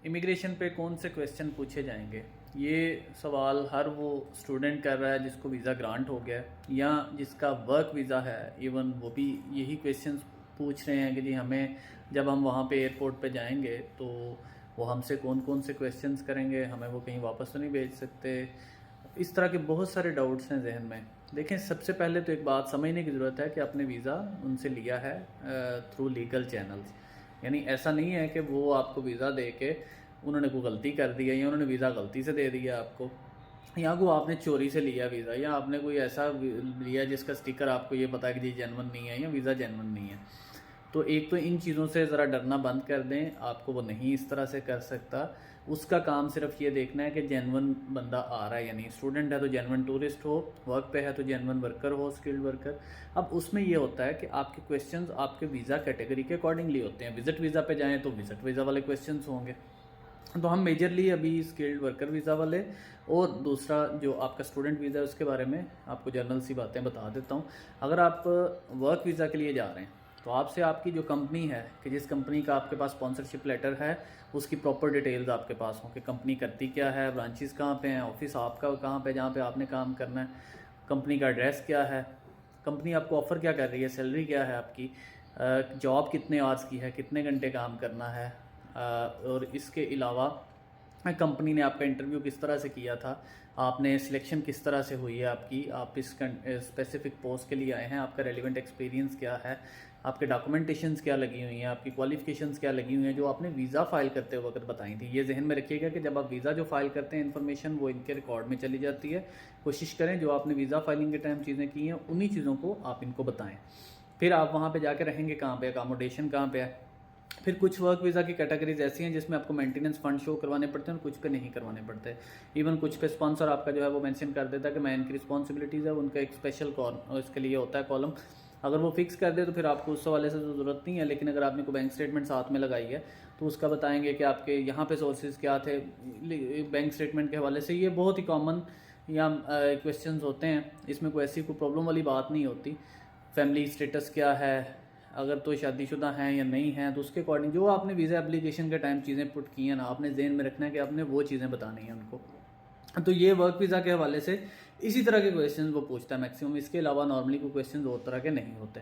Immigration पे कौन से क्वेश्चन पूछे जाएंगे? ये सवाल हर वो स्टूडेंट कर रहा है जिसको वीज़ा ग्रांट हो गया है या जिसका वर्क वीज़ा है, इवन वो भी यही क्वेश्चंस पूछ रहे हैं कि जी हमें जब हम वहाँ पे एयरपोर्ट पे जाएंगे तो वो हमसे कौन कौन से क्वेश्चंस करेंगे, हमें वो कहीं वापस तो नहीं भेज सकते। इस तरह के बहुत सारे डाउट्स हैं जहन में। देखें, सबसे पहले तो एक बात समझने की ज़रूरत है कि आपने वीज़ा उनसे लिया है थ्रू लीगल चैनल्स। यानी ऐसा नहीं है कि वो आपको वीज़ा दे के उन्होंने कोई गलती कर दी है या उन्होंने वीज़ा गलती से दे दिया आपको, या को आपने चोरी से लिया वीज़ा, या आपने कोई ऐसा लिया जिसका स्टिकर आपको ये पता है कि जी जेनवन नहीं है या वीज़ा जेनवन नहीं है। तो एक तो इन चीज़ों से ज़रा डरना बंद कर दें, आपको वो नहीं इस तरह से कर सकता। उसका काम सिर्फ ये देखना है कि जेनवन बंदा आ रहा है, यानी स्टूडेंट है तो जेनवन टूरिस्ट हो, वर्क पे है तो जेनवन वर्कर हो, स्किल्ड वर्कर। अब उसमें ये होता है कि आपके क्वेश्चंस आपके वीज़ा कैटेगरी के अकॉर्डिंगली होते हैं। विजिट वीज़ा पे जाएँ तो विजिट वीज़ा वाले क्वेश्चंस होंगे। तो हम मेजरली अभी स्किल्ड वर्कर वीज़ा वाले और दूसरा जो आपका स्टूडेंट वीज़ा है उसके बारे में आपको जनरल सी बातें बता देता हूँ। अगर आप वर्क वीज़ा के लिए जा रहे हैं तो आपसे आपकी जो कंपनी है कि जिस कंपनी का आपके पास स्पॉन्सरशिप लेटर है उसकी प्रॉपर डिटेल्स आपके पास हों कि कंपनी करती क्या है, ब्रांचेस कहाँ पे हैं, ऑफिस आपका कहाँ पे जहाँ पे आपने काम करना है, कंपनी का एड्रेस क्या है, कंपनी आपको ऑफ़र क्या कर रही है, सैलरी क्या है आपकी, जॉब कितने आवर्स की है, कितने घंटे काम करना है, और इसके अलावा कंपनी ने आपका इंटरव्यू किस तरह से किया था, आपने सिलेक्शन किस तरह से हुई है आपकी, आप इस स्पेसिफिक पोस्ट के लिए आए हैं, आपका रेलिवेंट एक्सपीरियंस क्या है, आपके डॉक्यूमेंटेशंस क्या लगी हुई हैं, आपकी क्वालिफिकेशंस क्या लगी हुई हैं जो आपने वीज़ा फाइल करते वक्त बताई थी। ये जहन में रखिएगा कि जब आप वीज़ा जो फाइल करते हैं इन्फॉर्मेशन वो इनके रिकॉर्ड में चली जाती है। कोशिश करें जो आपने वीज़ा फाइलिंग के टाइम चीज़ें की हैं उन्हीं चीज़ों को आप इनको बताएँ। फिर आप वहाँ पे जाके रहेंगे कहाँ पे, अकामोडेशन कहाँ पे है। फिर कुछ वर्क वीज़ा की कैटेगरीज ऐसी हैं जिसमें आपको मेंटेनेंस फंड शो करवाने पड़ते हैं और कुछ पे नहीं करवाने पड़ते। इवन कुछ पे स्पॉन्सर आपका जो है वो मेंशन कर देता है कि मैं इनकी रिस्पॉन्सिबिलिटीज़ है, उनका एक स्पेशल इसके लिए होता है कॉलम। अगर वो फिक्स कर दे तो फिर आपको उस हवाले से तो ज़रूरत नहीं है, लेकिन अगर आपने कोई बैंक स्टेटमेंट साथ में लगाई है तो उसका बताएंगे कि आपके यहाँ पे सोर्सेज क्या थे बैंक स्टेटमेंट के हवाले से। ये बहुत ही कॉमन या क्वेश्चंस होते हैं, इसमें कोई ऐसी कोई प्रॉब्लम वाली बात नहीं होती। फैमिली स्टेटस क्या है, अगर तो शादीशुदा हैं या नहीं हैं, तो उसके अकॉर्डिंग जो आपने वीज़ा एप्लीकेशन के टाइम चीज़ें पुट की हैं ना, आपने ज़हन में रखना है कि आपने वो चीज़ें बतानी हैं उनको। तो ये वर्क वीज़ा के हवाले से इसी तरह के क्वेश्चन वो पूछता है मैक्सिमम। इसके अलावा नॉर्मली कोई क्वेश्चन और तरह के नहीं होते।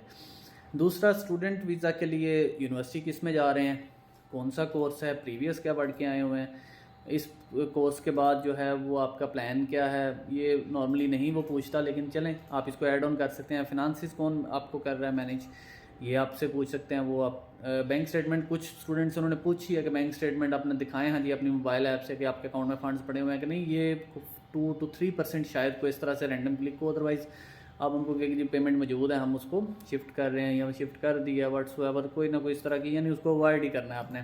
दूसरा, स्टूडेंट वीज़ा के लिए यूनिवर्सिटी किस में जा रहे हैं, कौन सा कोर्स है, प्रीवियस क्या पढ़ के आए हुए हैं, इस कोर्स के बाद जो है वो आपका प्लान क्या है। ये नॉर्मली नहीं वो पूछता, लेकिन चलें आप इसको ऐड ऑन कर सकते हैं। फिनांसिस कौन आपको कर रहा है मैनेज, ये आपसे पूछ सकते हैं। वो आप बैंक स्टेटमेंट कुछ स्टूडेंट्स उन्होंने पूछी है कि बैंक स्टेटमेंट आपने दिखाएं हाँ जी अपनी मोबाइल ऐप से कि आपके अकाउंट में फंड्स पड़े हुए हैं कि नहीं। ये 2 to 3% शायद को इस तरह से रैंडम क्लिक हो, अदरवाइज़ आप उनको कहेंगे जी पेमेंट मौजूद है, हम उसको शिफ्ट कर रहे हैं या शिफ्ट कर दिया व्हाट्सएवर, कोई ना कोई इस तरह की, यानी उसको अवॉइड ही करना है आपने।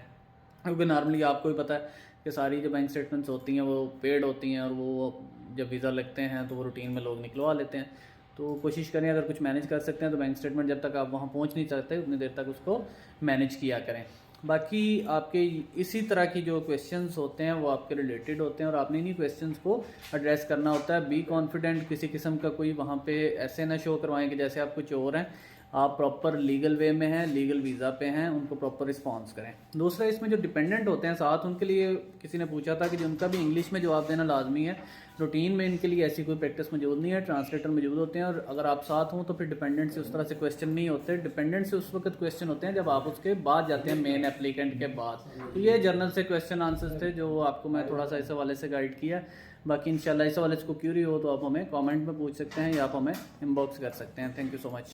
क्योंकि नॉर्मली आपको ही पता है कि सारी जो बैंक स्टेटमेंट्स होती हैं वो पेड होती हैं और वो जब वीज़ा लगते हैं तो वो रूटीन में लोग निकलवा लेते हैं। तो कोशिश करें अगर कुछ मैनेज कर सकते हैं तो बैंक स्टेटमेंट जब तक आप वहाँ पहुँच नहीं सकते उतनी देर तक उसको मैनेज किया करें। बाकी आपके इसी तरह की जो क्वेश्चंस होते हैं वो आपके रिलेटेड होते हैं और आपने इन्हीं क्वेश्चंस को एड्रेस करना होता है। बी कॉन्फिडेंट, किसी किस्म का कोई वहाँ पे ऐसे ना शो करवाएं कि जैसे आप कुछ और हैं। आप प्रॉपर लीगल वे में हैं, लीगल वीज़ा पे हैं, उनको प्रॉपर रिस्पॉन्स करें। दूसरा, इसमें जो डिपेंडेंट होते हैं साथ, उनके लिए किसी ने पूछा था कि जो उनका भी इंग्लिश में जवाब देना लाजमी है। रूटीन में इनके लिए ऐसी कोई प्रैक्टिस मौजूद नहीं है, ट्रांसलेटर मौजूद होते हैं। और अगर आप साथ हों तो फिर डिपेंडेंट से उस तरह से क्वेश्चन नहीं होते। डिपेंडेंट से उस वक्त क्वेश्चन होते हैं जब आप उसके बाद जाते हैं मेन एप्लीकेंट के बाद। तो ये जर्नल से क्वेश्चन आंसर्स थे जो आपको मैं थोड़ा सा इस हवाले से गाइड किया। बाकी इंशाल्लाह इस हवाले से कोई क्यूरी हो तो आप हमें कॉमेंट में पूछ सकते हैं या आप हमें इनबॉक्स कर सकते हैं। Thank you so much.